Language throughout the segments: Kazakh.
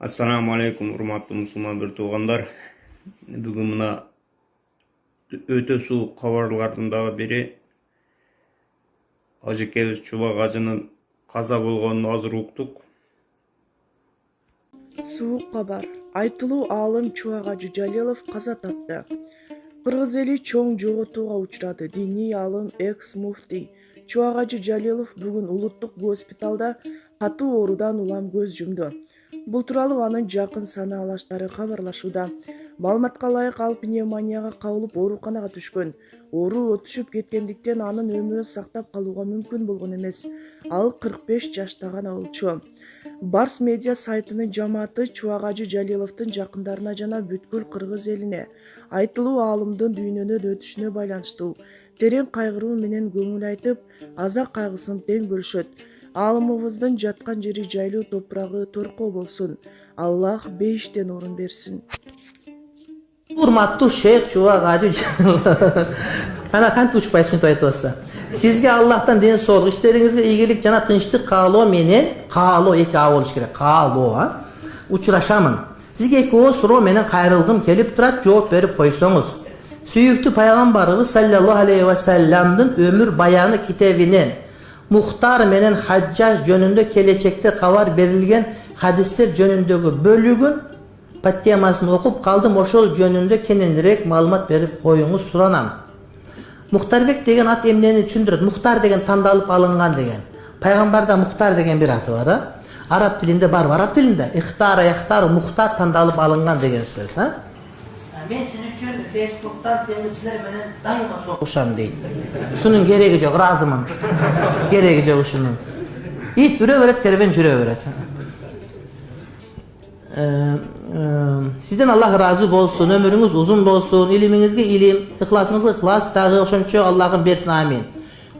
Assalamu alaikum urmatlı musulman bir tuğanlar. Bugün muna öte soğuk kabarlardan dağı biri Hacı Keviz Çubak Hacı'nın kaza bolğonunu azır uqtuk. Суық хабар. Айтылуу аалым Чубак Hacı Жалилов каза тапты. Кыргыз эли чоң жоготууга учурады. Диний аалым экс-муфтий Чубак Hacı Жалилов бүгүн улуттук госпиталда катуу оорудан улам көз жумду. Бул тууралуу анын жакын санаалаштары кабарлашууда. Маалыматка ылайык ал пневмонияга кабылып ооруканага түшкөн. Оору өтүшүп кеткендиктен анын өмүрүн сактап калууга мүмкүн болгон эмес. Ал 45 жашта гана болчу. Барс медиа сайтынын жамааты Чубак Hacı Жалиловдун жакындарына жана бүткүл кыргыз элине айтылуу аалымдын дүйнөдөн өтүшүнө байланыштуу терең кайгыруу менен көңүл айтып, аза кайгысын тең бөлүшөт. Аалымыбыздын жаткан жери жайлуу топурагы торкоо болсун. Аллах бейиштен орун берсин. Урматтуу шейх Чубак Hacı Ana kantip uçpay sünnет aytып атса. Sizge Allah'tan deni soğuk, işlerinizge iyilik jana tınçlık kaaloo menen, kaaloo eki ağı oluş gerek, kaaloo ha. Uçuraşamın. Sizge eki o suro menen kayrılgım kelip turat, жооп berip koysoňuz. Süýüktü Peygamberimiz sallallahu aleyhi ve sellem'din ömür bayanı kitebinin Muhtar menen Hajjaj jönünde kelечekte kabar berilgen hadisler jönündögi bölügün pattemasını okup kaldım, oşol jönünde kenendirek malumat berip koyuňuz suranam. Muhtarbek degen at emneni түшүндүрөт. Muhtar degen tandalıp alıngan degen. Peygamberda Muhtar degen bir atı var ha. Arap dilinde var, Arap dilinde. İhtara yahtar muhtar tandalıp alıngan degen söz ha. Men sizin üçün Facebook'tan temizçiler menen daima soğuşam deyip. Şunun gereği yok, razımın. Gereği yok şunun. İt düre öğret, kerben jüre öğret. Sizden Allah razı bolsun, ömrünüz uzun bolsun, iliminizge ilim, ihlasınızga ihlas, dağı oşonço Allah'ın bersin amin.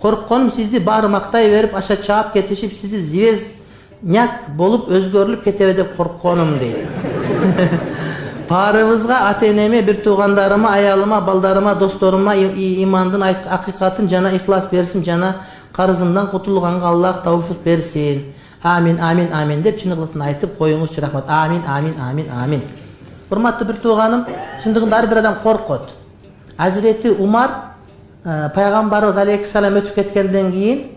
Korkkonim sizdi bari maktay verip aşağı çağıp ketişip sizi zivez nyak bolup özgörülüp ketebe dep korkkonim deyip. Barыбызга ata-eneme, bir tuğandarıma, ayalıma, baldarıma, dostlarıma imandın, hakikatin jana ihlas bersin, jana karızımdan kutulganга Allah tawfik bersin. Amin, amin, amin dep çın ıgılsın aytıp koyuңuz rahmat. Amin, amin, amin, amin. Hurmatlı bir tuğanım, çındığında bir adam korkut. Hazreti Umar, Peygamberimiz aleyhisselam ötüp ketkenden keyin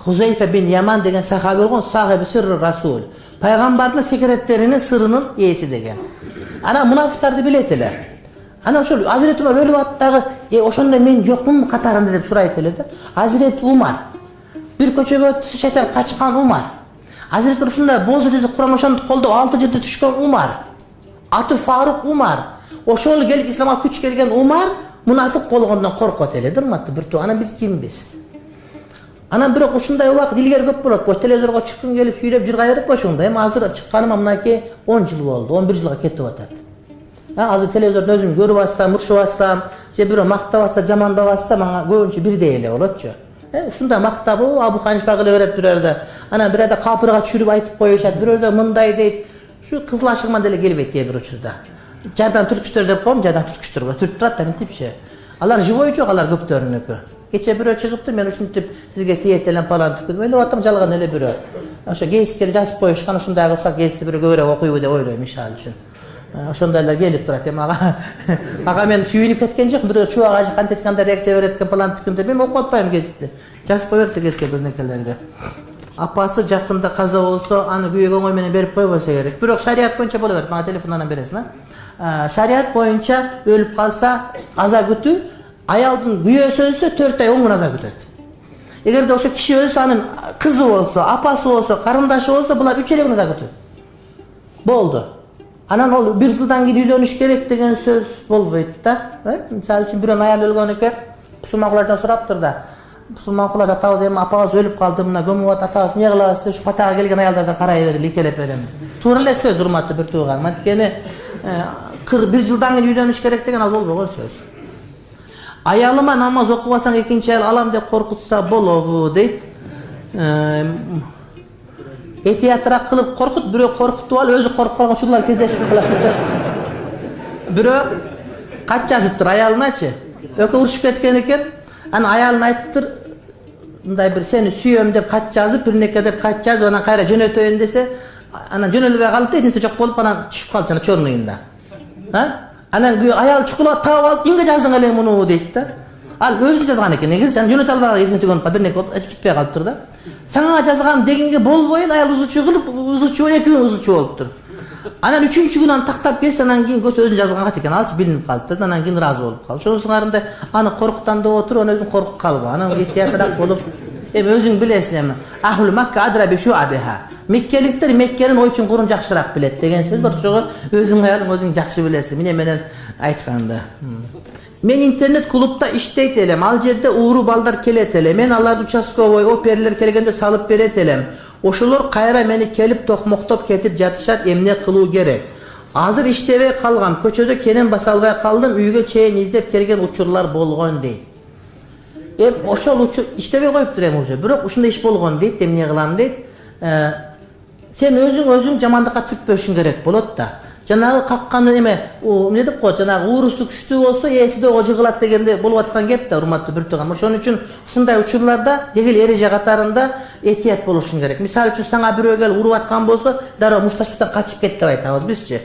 Huzeyfe bin Yaman degen sahabe bolgon, sahibi sirri Rasul. Peygamberinin sekretlerinin sırrının iyisi degen. Ana münafıklardı biletile. Ana şol Hazreti Umar ölüp atdağı, oşonda men jokmun katarında dep suraytile de. Hazreti Umar bir köçöge ötüsü şeytan kaçkan Umar. Hazreti Uşunda boz dedi Kur'an oşandı kolda 6 jilde düşkön Umar. Atı Faruk Umar. Oşol gelip İslam'a küç gelgen Umar münafık bolgondan korkot eledir matı bir tu. Ana biz kimbiz? Ana bir oşunday wagt ilgeri köp bolat. Boş televizorga çıktım gelip süylep jırga berip boşunda. Hem hazır çıkkanıma mınaki 10 jil boldu. 11 jilga ketip atat. Ha hazır televizorda özüm görüp atsam, mırşıp atsam, je biri maktap atsa, jamandap atsa manga köpünçe birdeý ele bolatçı. Şunda maktabı Abu Hanifa kılı verip durardı. Ana bir de kapıra çürüp aytıp koyuşat. Bir de mınday deyip şu kızıl aşıkman dele gelip ettiye bir uçurda. Jardan türküştür dep koyum, jardan türküştür. Türk turat da tip şey. Alar jivoy çok, alar köptörünükü. Geçe bir çıkıptır, men uşun tip sizge tiyetelen falan tüküdüm. Öyle atam jalgan ele bir. Aşa geysikleri jasıp koyuşkan, şunda kılsak geysikli bir göre okuyup de oylayım inşallah için. Şondaylar gelip durat. Aga men süyünüp ketken jok, bir Çubak Hacı kant etkanda reaksiya beretken falan tükünde ben okup atpayım geysikli. Jasıp koyup geysikli bir nekelerde. Apası jakında kaza olsa, anı büyük oňoy menen berip koybolsa gerek. Birok şariat boyunca bolaber, bana telefondan beresin ha. Şariat boyunca ölüp kalsa aza gütü, ayaldın güyösü ölse 4 ay 10 gün aza gütüt. Eger de oşo kişi ölse, anın kızı olsa, apası olsa, karındaşı olsa, bular 3 gün aza gütüt. Boldu. Anan ol bir yıldan geri dönüş gerek degen söz bolboýt da. Misal üçin bir ayal ölgön eken, musulmanlardan soraptır da. Musulmanlar atabız hem apağız ölüp kaldı, mına gömüp atabız niye kılasız, şu patağa gelgen ayallardan karayı verir, ikelep verem. Tuğrul söz hurmatly bir tuğan. Matkeni 41 yıldan geri dönüş gerek degen al bolbogon söz. Ayalıma namaz okubasan ikinci ayal alam dep korkutsa bolobu deyt. Etiyatrak kılıp korkut, biri korkutup al, özü korkkalgan çullar kezdeşip kılar. Biri kaç yazıptır ayalına-çı. Öke uruşup ketken eken, ana ayalına aytıptır, bunday bir seni süýöm dep kaç yazıp, bir neke dep kaç yazıp, ona kayra jönötöýün dese, Anan jönölbey kalıp da edinse jok bolup anan düşüp kalıp jana çornuyunda. Ha? Anan ayal çikolata taap alıp kimge jazdың элең муну дейт да. Ал өзү жазган экен. Негизи жана жөнөтө албаган эсине түгөнүп бир неке кетпей калыптыр да. Сага жазгам дегенге болбойн аял узучу кылып, узучу экөө узучу болуптур. Анан 3-чү күнү аны тактап келсе, анан кийин көзү өзү жазган кат экен, алчы билинип калыптыр. Анан кийин ыраазы болуп калды. Ошонун сыңарында аны коркуттам деп отуруп, аны өзүң коркуп калбы. Анан этиятыраак болуп, эми өзүң билесиң эми. Ахлу Макка адра би шуабиха. Меккеликтер Меккенин ой чуңкурун жакшыраак билет деген сөз бар. Ошого өзүң аялың өзүң жакшы билесиң. Менен айтканда. Мен интернет клубда иштейт элем. Ал жерде ууру балдар келет эле. Мен аларды участковый оперлер келгенде салып берет элем. Ошолор кайра мени келип токмоктоп кетип жатышат, эмне кылуу керек? Азыр иштебей калгам, көчөдө кенен баса албай калдым, үйгө чейин издеп келген учурлар болгон дейт. Ошол учур иштебей коюптур эми уже. Бирок ушундай иш болгон дейт, эмне кылам дейт. Сен өзүң жамандыкка түртпөшүң керек болот да. Жанагы каккан эме, эмне деп коет, жанагы уурусу күчтүү болсо, эси да жыгылат дегенде болуп аткан кеп да, урматтуу бир тууган. Ошон үчүн ушундай учурларда дегел эреже катарында этият болушуң керек. Мисалы үчүн сага бирөө келип уруп аткан болсо, дароо мушташпастан качып кет деп айтабыз бизчи.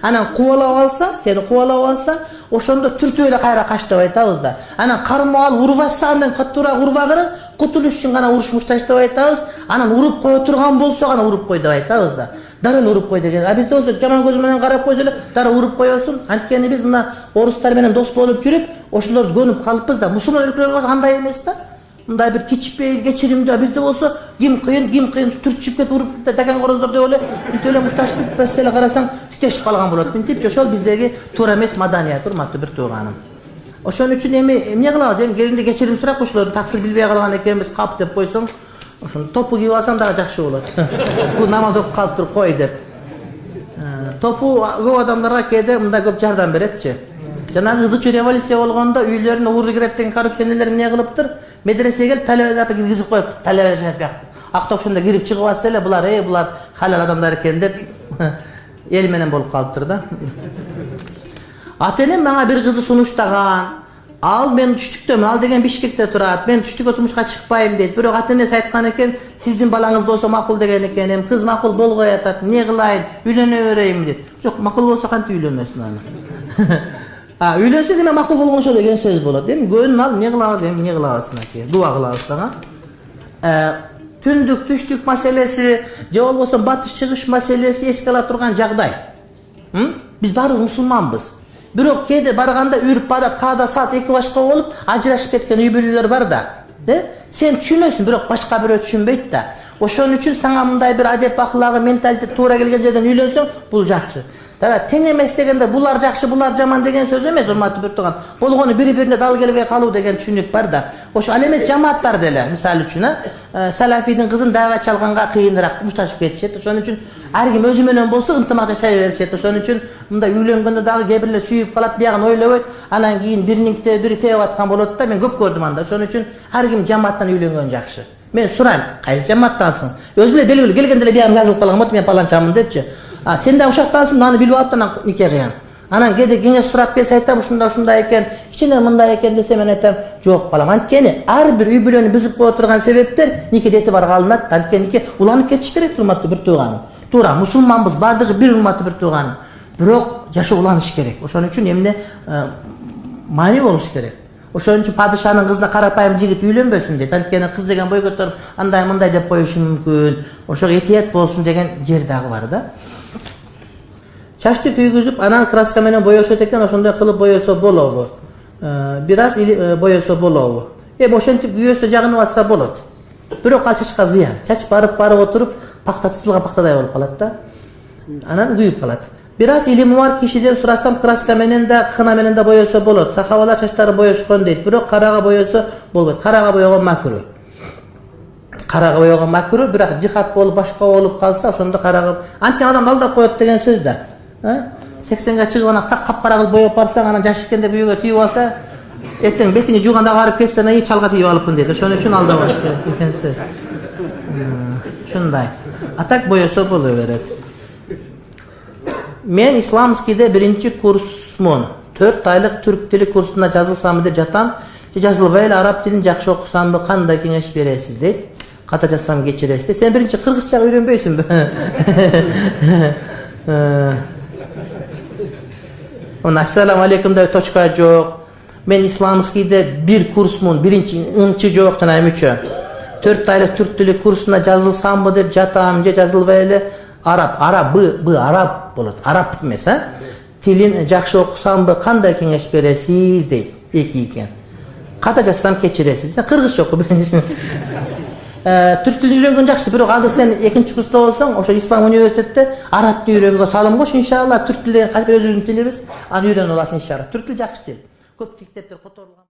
Анан кубалап алса, сени кубалап алса, ошондо түртүп эле кайра кач деп айтабыз да. Анан кармоо алып урбаса, андан каттуураак урбагыры, кутулуш үчүн гана уруш мушташ деп айтабыз. Анан уруп кое турган болсо гана уруп кой деп айтабыз да. Дарыл уруп кой деген. А бизде болсо жаман көз менен карап койсо эле дара уруп коесуң. Анткени биз мына орустар менен дос болуп жүрүп, ошолорду көнүп калыппыз да. Мусулман өлкөлөр болсо андай эмес да. Мындай бир кичпей, кечиримдүү. Бизде болсо ким кыйын түртүшүп кетип уруп даган короздор деп эле бүт эле мушташып басты эле карасаң түтешип калган болот. Мынтип ошол биздеги туура эмес маданият, урматтуу бир тууганым. Ошон үчүн эмне кылабыз? Эми келинде кечирим сурап ошолордун таксир билбей калган экенбиз, кап деп койсоң, ошону топу кийип алсаң дагы жакшы болот. Бул намаз окуп калыптыр, кой деп. Топу көп адамдарга кээде мындай көп жардам беретчи. Жанагы кызычу революция болгондо үйлөрүнө ууру кирет деген коррупционерлер эмне кылыптыр? Медресеге талебелерди киргизип коюп, талебелер жаап автобусунда кирип чыгып атса эле булар халал адамдар экен деп эл менен болуп калыптыр да. Ата-энем мага бир кызды сунуштаган. Ал мен түштүктөмүн, ал деген Бишкекте турат. Мен түштүккө турмушка чыкпайм дейт. Бирок ата-энеси айткан экен, сиздин балаңыз болсо макул деген экен. Эми кыз макул болбой атат. Эмне кылайын? Үйлөнө берейин дейт. Жок, макул болсо кантип үйлөнөсүн аны? Үйлөнсө деме макул болгоншо деген сөз болот. Эми көнүн ал эмне кылабыз, эмне кылабыз аке? Дуа кылабыз дагы. Түндүк, түштүк маселеси, же болбосо батыш чыгыш маселеси эске ала турган жагдай. Биз баарыбыз мусулманбыз. Бирок кээде барганда үрп адат, каада саат 2 башка болуп, ажырашып кеткен үй бүлөлөр бар да. Сен түшүнөсүң, бирок башка бирөө түшүнбөйт да. Ошон үчүн сага мындай бир адеп ахлагы, менталитет туура келген жерден үйлөнсөң, бул жакшы. Тең эмес дегенде булар жакшы, булар жаман деген сөз эмес, урматтуу бир тууган. Болгону бири-бирине дал келбей калуу деген түшүнүк бар да. Ошо ал эмес жамааттар деле, мисалы үчүн, салафийдин кызын дава чалганга кыйыныраак мушташып кетишет. Ошон үчүн ар ким өзү менен болсо ынтымак жашай беришет. Ошон үчүн мындай үйлөнгөндө дагы кээ бирлер сүйүп калат, биягын ойлобойт, анан кийин бирининките бири тееп аткан болот да. Мен көп көрдүм анда. Ошон үчүн ар ким жамааттан үйлөнгөн жакшы. Мен сурайм, кайсы жамааттансың? Өзү эле белгилүү келгенде эле биягым жазылып калган болот, мен паланчамын депчи. Сен да ушактансың, аны билип алып анан нике кыян. Анан кээде кеңеш сурап келсе айтам, ушундай экен, кичине мындай экен десе мен айтам, жок балам. Анткени ар бир үй бүлөнү бүзүп кое турган себептер нике дети бар калынат. Анткени нике уланып кетиш керек, урматтуу бир тууганым. Туура, мусулманбыз, бардыгы бир, урматтуу бир тууганым. Бирок жашоо уланыш керек. Ошон үчүн эмне маани болуш керек. Ошон үчүн падышанын кызына карапайым жигит үйлөнбөсүн дейт. Анткени кыз деген бой көтөрүп андай мындай деп коюшу мүмкүн. Ошого этият болсун деген жер дагы бар да. Чачты күйгүзүп, анан краска менен боешот экен, ошондой кылып боесо болобу? Бир аз боесо болобу? Ошентип күйөсө жагынып атса болот. Бирок ал чачка зыян. Чач барып отуруп, пакта тытылган пактадай болуп калат да. Анан күйүп калат. Бир аз илими бар кишиден сурасам, краска менен да, кына менен да боесо болот. Сахабалар чачтары боешкон дейт. Бирок карага боесо болбойт. Карага боегон макру. Карага боегон макру, бирок жихат болуп, башка болуп калса, ошондо карага. Анткени адам алдап коет деген сөз да. 80ге чыгып анан капкара кылып боеп барсаң, анан жаш экенде бүйөгө тийип алса, эртең бетиңи жууганда барып кетсең, ай чалга тийип алыппын дейт. Ошон үчүн алдабаш керек деген сөз. Ушундай. Атак боесо боло берет. Мен исламскийде 1-курсмун. 4 айлык түрк тили курсуна жазылсамбы деп жатам. Жазылбай эле араб тилин жакшы окусамбы, кандай кеңеш бересиз дейт. Kata жазсам кечиресиz. Sen birinci Kırgızça öğrenbeysinби? Assalamu alaikum da toçka yok. Men İslamskiyde bir kursmun, birinci ınçı yok tanayım üçü. 4 aylık Türk dili kursuna жазылsam mı dep jatam je жазылбай Arap, Arap bolat. Arap mesela. Tilin жақсы okusam mı kanday kengeş beresiz deydi. Eki iken. Kata жазsam keçiresiz. Kırgızça oku birinci. Türk dilini öğrengen жақсы. Bирок azır sen ekinci kursta olsan, oşo İslam Üniversitede Arap dilini öğrengen salım koş inşallah. Türk dili, özümüzün tilimiz, anı öğren olasın inşallah. Türk dili жақсы dil. Köp tikteptir, fotoğraflar.